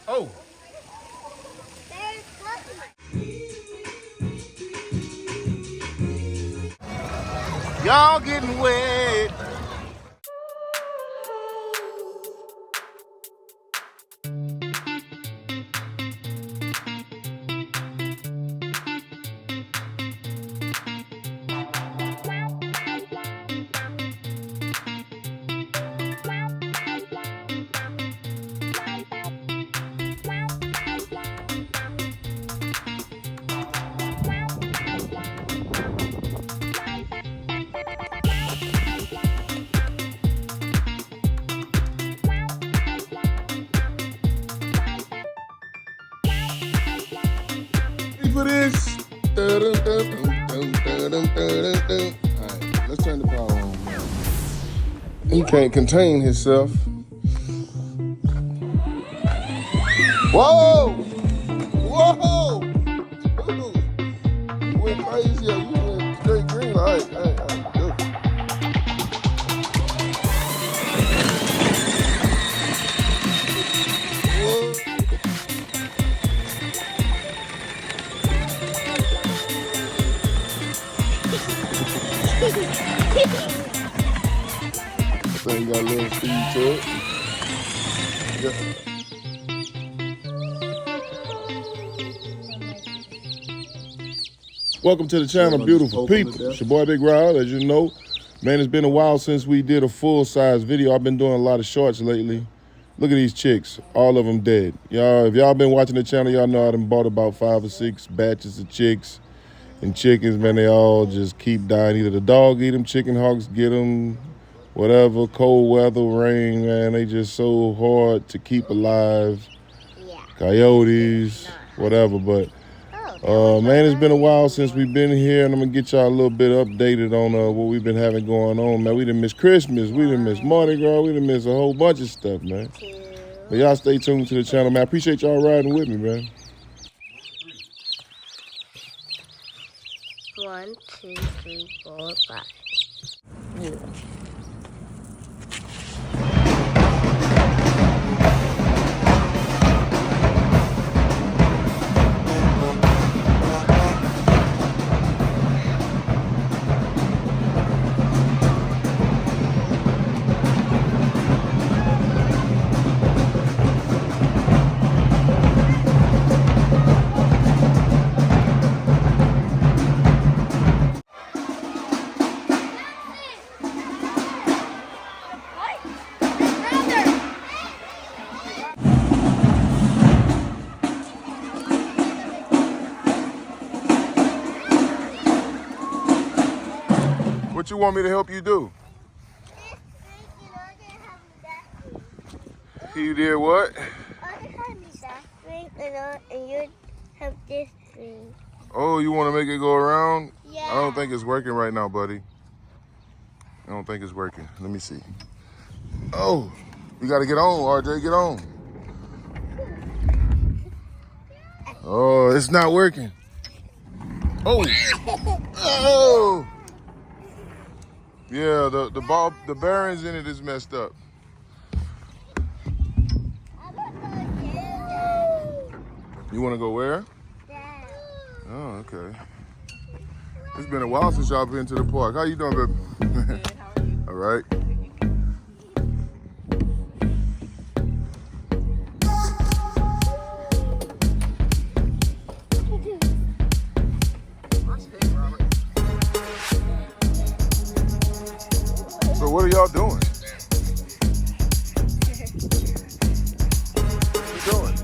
Oh. Y'all getting wet. For this. Alright, let's turn the power on. He can't contain himself. Whoa! Whoa! You went crazy. You went straight green. All right, go. Thing got a little speed to it. Yeah. Welcome to the channel, beautiful people. It's your boy Big Rod. As you know, man, it's been a while since we did a full-size video. I've been doing a lot of shorts lately. Look at these chicks, all of them dead. Y'all, if y'all been watching the channel, y'all know I done bought about 5 or 6 batches of chicks and chickens. Man, they all just keep dying. Either the dog eat them, chicken hawks get them, whatever, cold weather, rain, man, they just so hard to keep alive. Yeah. Coyotes, whatever, but man, it's been a while since we've been here, and I'm gonna get y'all a little bit updated on what we've been having going on, man. We done missed Christmas, we done missed Mardi Gras, we done missed a whole bunch of stuff, man. But y'all stay tuned to the channel, man. I appreciate y'all riding with me, man. 1, 2, 3, 4, 5. Yeah. What you want me to help you do? You did what? And you have this thing. Oh, you want to make it go around? Yeah. I don't think it's working right now, buddy. I don't think it's working. Let me see. Oh, you got to get on, RJ. Get on. Oh, it's not working. Oh. Oh. Yeah, the bearings in it is messed up. You want to go where? Yeah. Oh, okay. It's been a while since y'all been to the park. How you doing, baby? Good, how are you? All right. So what are y'all doing? What you doing?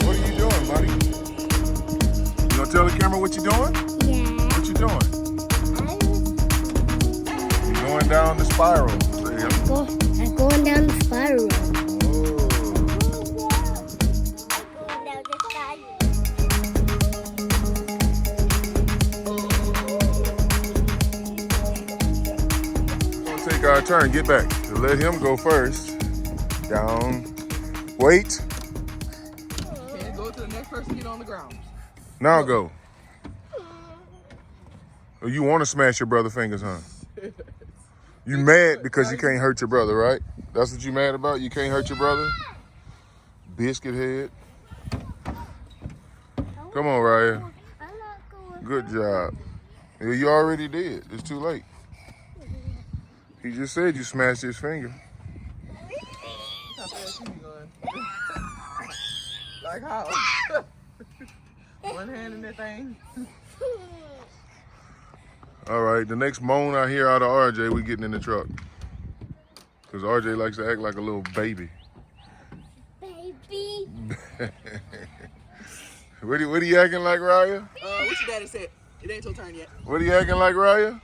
What are you doing, buddy? You gonna tell the camera what you doing? Yeah. What you doing? You're going down the spiral. I'm going down the spiral. Take our turn. Get back. So let him go first. Down. Wait. Okay, go to the next person, get on the ground. Now go. Oh, you want to smash your brother's fingers, huh? You mad because you can't hurt your brother, right? That's what you mad about? You can't hurt your brother? Biscuit head. Come on, Raya. Good job. Yeah, you already did. It's too late. He just said you smashed his finger. How fast you going? Like how? One hand in that thing. All right, the next moan I hear out of RJ, we getting in the truck. Because RJ likes to act like a little baby. Baby. What are you acting like, Raya? What your daddy said? It ain't your turn yet. What are you acting like, Raya?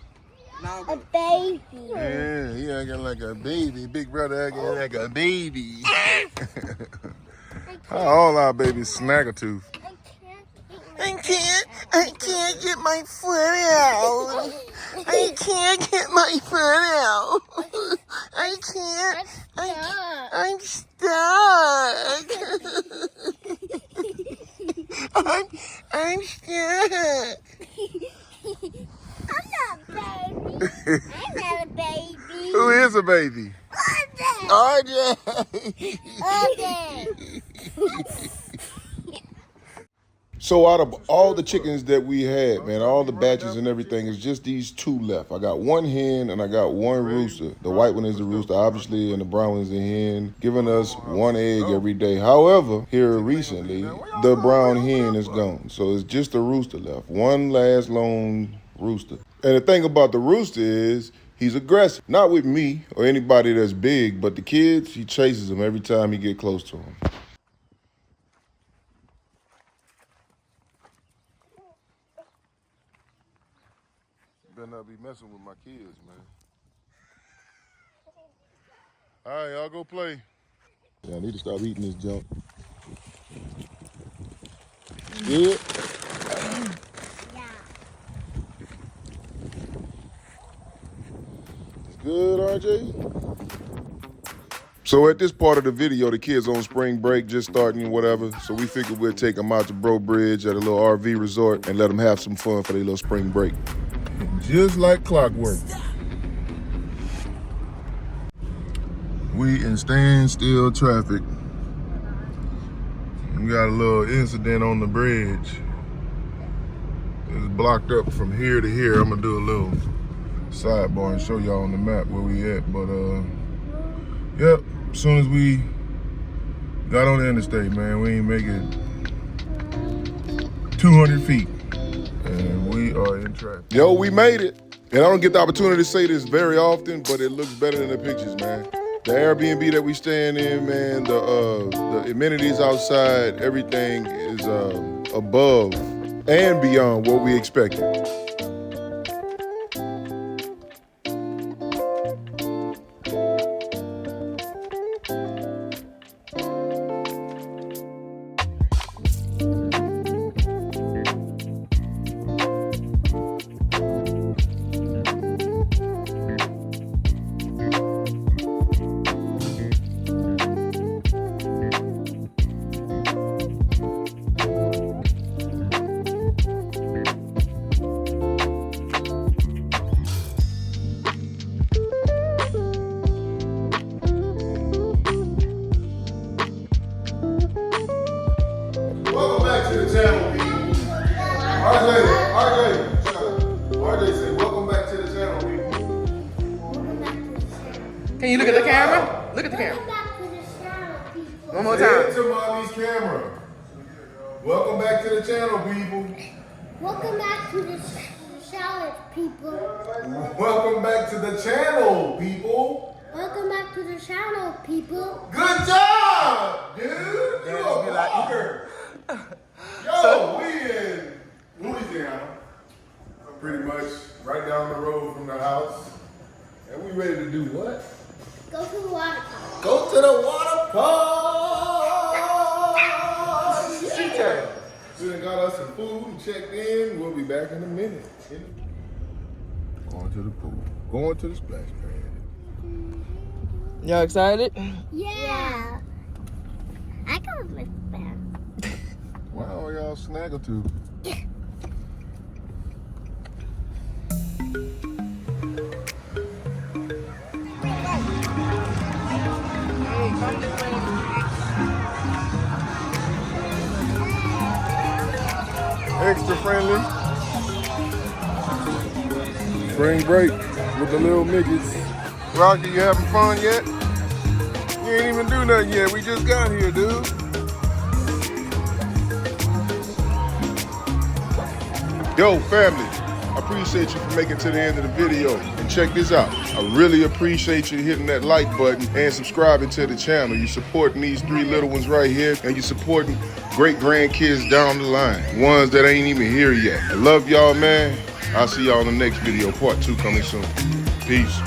Now A baby. Yeah, he acting like a baby. Big brother acting like a baby. How all our babies snagger-tooth. I can't get my foot out. I can't get my foot out. I can't. I'm stuck. I'm stuck. I'm not a baby. I'm not a baby. Who is a baby? RJ. Okay. So out of all the chickens that we had, man, all the batches and everything, it's just these two left. I got one hen and I got one rooster. The white one is the rooster, obviously, and the brown one is the hen, giving us one egg every day. However, here recently, the brown hen is gone. So it's just the rooster left. One last lone rooster. And the thing about the rooster is he's aggressive. Not with me or anybody that's big, but the kids, he chases them every time he get close to them. Better not be messing with my kids, man. All right, y'all go play. Yeah, I need to stop eating this junk. Good? Yeah. It's good, RJ? So at this part of the video, the kids on spring break, just starting whatever. So we figured we'd take them out to Bro Bridge at a little RV resort and let them have some fun for their little spring break. Just like clockwork. We in standstill traffic. We got a little incident on the bridge. It's blocked up from here to here. I'm gonna do a little sidebar and show y'all on the map where we at. But yep, as soon as we got on the interstate, man, we ain't make it 200 feet. And we are in traffic. Yo, we made it. And I don't get the opportunity to say this very often, but it looks better than the pictures, man. The Airbnb that we staying in, man, the amenities outside, everything is above and beyond what we expected. Welcome back to the channel, people. RJ said, welcome back to the channel, people. Can you look at the camera? Look at the camera. One more Say time. it to mommy's camera. Welcome back to the channel, people. Welcome back to the challenge, people. Welcome back to the channel, people. Welcome back to the channel, people. Good job, dude. You a vlogger. Yo, we in Louisiana. Pretty much right down the road from the house. And we ready to do what? Go to the water park. Go to the water park. Yeah. We done got us some food and checked in. We'll be back in a minute. Going to the pool. Going to the splash pad. Y'all excited? Yeah. I go with them. Wow, y'all snaggle too. Extra friendly. Spring break with the little midgets. Rocky, you having fun yet? You ain't even do nothing yet. We just got here, dude. Yo, family, I appreciate you for making it to the end of the video. And check this out. I really appreciate you hitting that like button and subscribing to the channel. You're supporting these 3 little ones right here, and you're supporting great grandkids down the line. Ones that ain't even here yet. I love y'all, man. I'll see y'all in the next video. Part 2 coming soon. Peace.